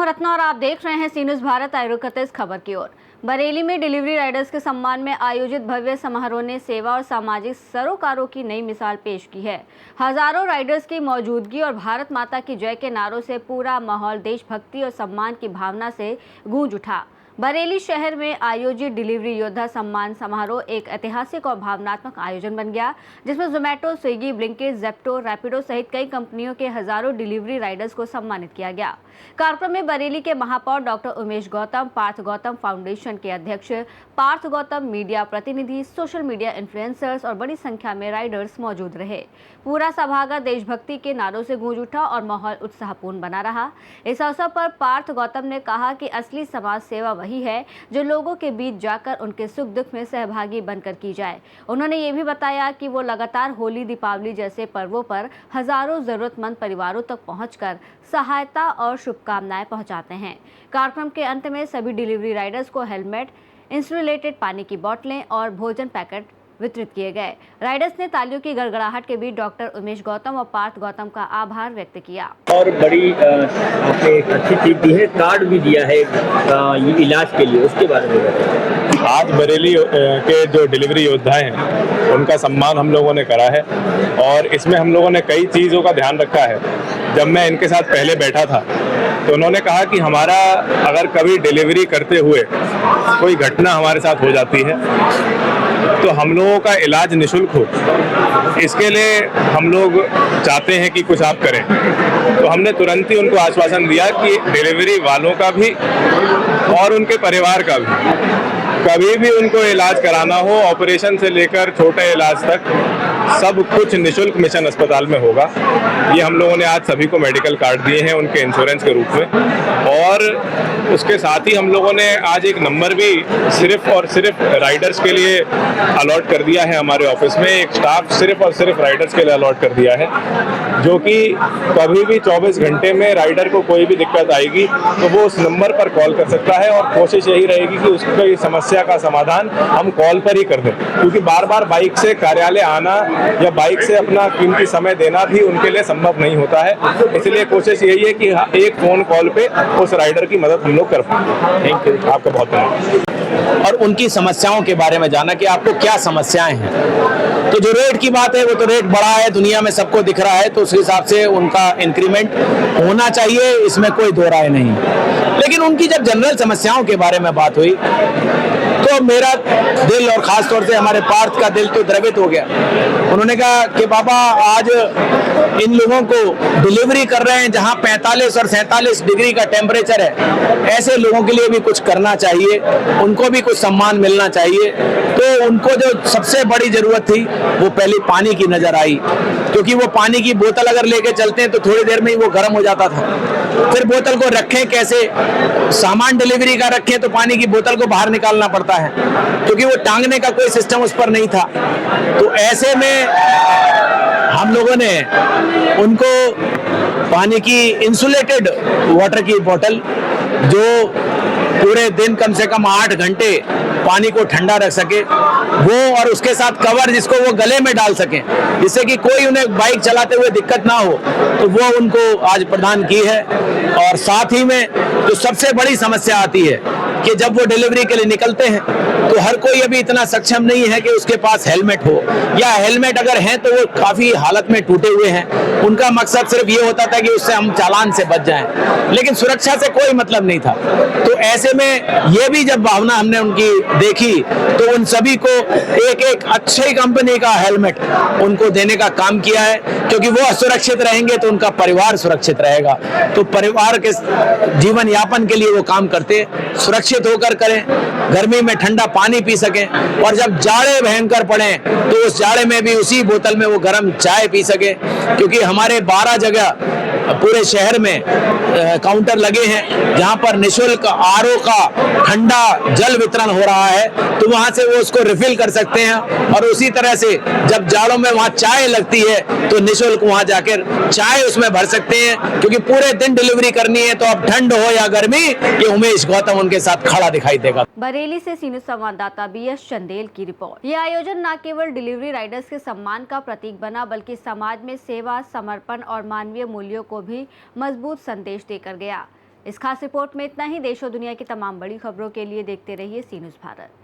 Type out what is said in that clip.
हूं रत्ना और आप देख रहे हैं सी न्यूज़ भारत। आए रुकते इस खबर की ओर। बरेली में डिलीवरी राइडर्स के सम्मान में आयोजित भव्य समारोह ने सेवा और सामाजिक सरोकारों की नई मिसाल पेश की है। हजारों राइडर्स की मौजूदगी और भारत माता की जय के नारों से पूरा माहौल देशभक्ति और सम्मान की भावना से गूंज उठा। बरेली शहर में आयोजित डिलीवरी योद्धा सम्मान समारोह एक ऐतिहासिक और भावनात्मक आयोजन बन गया, जिसमें Zomato, Swiggy, Blinkit, Zepto, Rapido सहित कई कंपनियों के हजारों डिलीवरी राइडर्स को सम्मानित किया गया। कार्यक्रम में बरेली के महापौर डॉक्टर उमेश गौतम, पार्थ गौतम फाउंडेशन के अध्यक्ष पार्थ गौतम, मीडिया प्रतिनिधि, सोशल मीडिया इन्फ्लुएंसर्स और बड़ी संख्या में राइडर्स मौजूद रहे। पूरा सभागार देशभक्ति के नारों से गूंज उठा और माहौल उत्साहपूर्ण बना रहा। इस अवसर पर पार्थ गौतम ने कहा कि असली समाज सेवा वही है जो लोगों के बीच जाकर उनके सुख दुख में सहभागी बनकर की जाए। उन्होंने ये भी बताया कि वो लगातार होली, दीपावली जैसे पर्वों पर हजारों जरूरतमंद परिवारों तक पहुंचकर सहायता और शुभकामनाएं पहुंचाते हैं। कार्यक्रम के अंत में सभी डिलीवरी राइडर्स को हेलमेट, इंसुलेटेड पानी की बोतलें और भोजन पैकेट वितरित किए गए। राइडर्स ने तालियों की गड़गड़ाहट के बीच डॉक्टर उमेश गौतम और पार्थ गौतम का आभार व्यक्त किया। और बड़ी आपने एक अच्छी चीज दी है, कार्ड भी दिया है ये इलाज के लिए, उसके बारे में बताइए। आज बरेली के जो डिलीवरी योद्धा हैं उनका सम्मान हम लोगों ने करा है और इसमें हम लोगों ने कई चीज़ों का ध्यान रखा है। जब मैं इनके साथ पहले बैठा था तो उन्होंने कहा कि हमारा अगर कभी डिलीवरी करते हुए कोई घटना हमारे साथ हो जाती है तो हम लोगों का इलाज निःशुल्क हो। इसके लिए हम लोग चाहते हैं कि कुछ आप करें। तो हमने तुरंत ही उनको आश्वासन दिया कि डिलीवरी वालों का भी और उनके परिवार का भी कभी भी उनको इलाज कराना हो, ऑपरेशन से लेकर छोटे इलाज तक सब कुछ निःशुल्क मिशन अस्पताल में होगा। ये हम लोगों ने आज सभी को मेडिकल कार्ड दिए हैं उनके इंश्योरेंस के रूप में। और उसके साथ ही हम लोगों ने आज एक नंबर भी सिर्फ और सिर्फ राइडर्स के लिए अलॉट कर दिया है। हमारे ऑफिस में एक स्टाफ सिर्फ और सिर्फ राइडर्स के लिए अलॉट कर दिया है, जो कि कभी भी 24 घंटे में राइडर को कोई भी दिक्कत आएगी तो वो उस नंबर पर कॉल कर सकता है। और कोशिश यही रहेगी कि उसकी समस्या का समाधान हम कॉल पर ही कर दें, क्योंकि बार बार बाइक से कार्यालय आना या बाइक से अपना कीमती समय देना भी उनके लिए संभव नहीं होता है। इसलिए कोशिश यही है कि एक फोन कॉल पे उस राइडर की मदद हम लोग कर पाएं। थैंक यू, आपका बहुत धन्यवाद। और उनकी समस्याओं के बारे में जाना कि आपको क्या समस्याएं हैं। तो जो रेट की बात है वो तो रेट बढ़ा है, दुनिया में सबको दिख रहा है, तो उस हिसाब से उनका इंक्रीमेंट होना चाहिए, इसमें कोई दो राय नहीं। लेकिन उनकी जब जनरल समस्याओं के बारे में बात हुई तो मेरा दिल और खास तौर से हमारे पार्थ का दिल तो द्रवित हो गया। उन्होंने कहा कि बाबा आज इन लोगों को डिलीवरी कर रहे हैं जहां 45 और 47 डिग्री का टेम्परेचर है, ऐसे लोगों के लिए भी कुछ करना चाहिए, उनको भी कुछ सम्मान मिलना चाहिए। तो उनको जो सबसे बड़ी जरूरत थी वो पहले पानी की नजर आई, क्योंकि वो पानी की बोतल अगर लेके चलते हैं तो थोड़ी देर में ही वो गर्म हो जाता था। फिर बोतल को रखें कैसे, सामान डिलीवरी का रखें तो पानी की बोतल को बाहर निकालना पड़ता है, क्योंकि वो टांगने का कोई सिस्टम उस पर नहीं था। तो ऐसे में हम लोगों ने उनको पानी की इंसुलेटेड वाटर की बोतल, जो पूरे दिन कम से कम 8 घंटे पानी को ठंडा रख सके, वो और उसके साथ कवर जिसको वो गले में डाल सके, जिससे कि कोई उन्हें बाइक चलाते हुए दिक्कत ना हो, तो वो उनको आज प्रदान की है। और साथ ही में जो सबसे बड़ी समस्या आती है कि जब वो डिलीवरी के लिए निकलते हैं तो हर कोई अभी इतना सक्षम नहीं है कि उसके पास हेलमेट हो, या हेलमेट अगर है तो वो काफी हालत में टूटे हुए हैं। उनका मकसद सिर्फ ये होता था कि उससे हम चालान से बच जाएं, लेकिन सुरक्षा से कोई मतलब नहीं था। तो ऐसे में ये भी जब भावना हमने उनकी देखी तो उन सभी को एक एक अच्छी कंपनी का हेलमेट उनको देने का काम किया है, क्योंकि वो सुरक्षित रहेंगे तो उनका परिवार सुरक्षित रहेगा। तो परिवार के जीवन यापन के लिए वो काम करते, सुरक्षित होकर करें, गर्मी में ठंडा पानी पी सकें, और जब जाड़े भयंकर पड़े तो उस जाड़े में भी उसी बोतल में वो गर्म चाय पी सके। क्योंकि हमारे 12 जगह पूरे शहर में काउंटर लगे हैं जहां पर निःशुल्क आरओ का ठंडा जल वितरण हो रहा है, तो वहां से वो उसको रिफिल कर सकते हैं। और उसी तरह से जब जाड़ों में वहां चाय लगती है तो निःशुल्क वहां जाकर चाय उसमें भर सकते हैं, क्योंकि पूरे दिन डिलीवरी करनी है, तो अब ठंड हो या गर्मी, ये उमेश गौतम उनके साथ खड़ा दिखाई देगा। बरेली से सी न्यूज़ संवाददाता BS चंदेल की रिपोर्ट। यह आयोजन न केवल डिलीवरी राइडर्स के सम्मान का प्रतीक बना, बल्कि समाज में सेवा, समर्पण और मानवीय मूल्यों को भी मजबूत संदेश देकर गया। इस खास रिपोर्ट में इतना ही। देश और दुनिया की तमाम बड़ी खबरों के लिए देखते रहिए सी न्यूज़ भारत।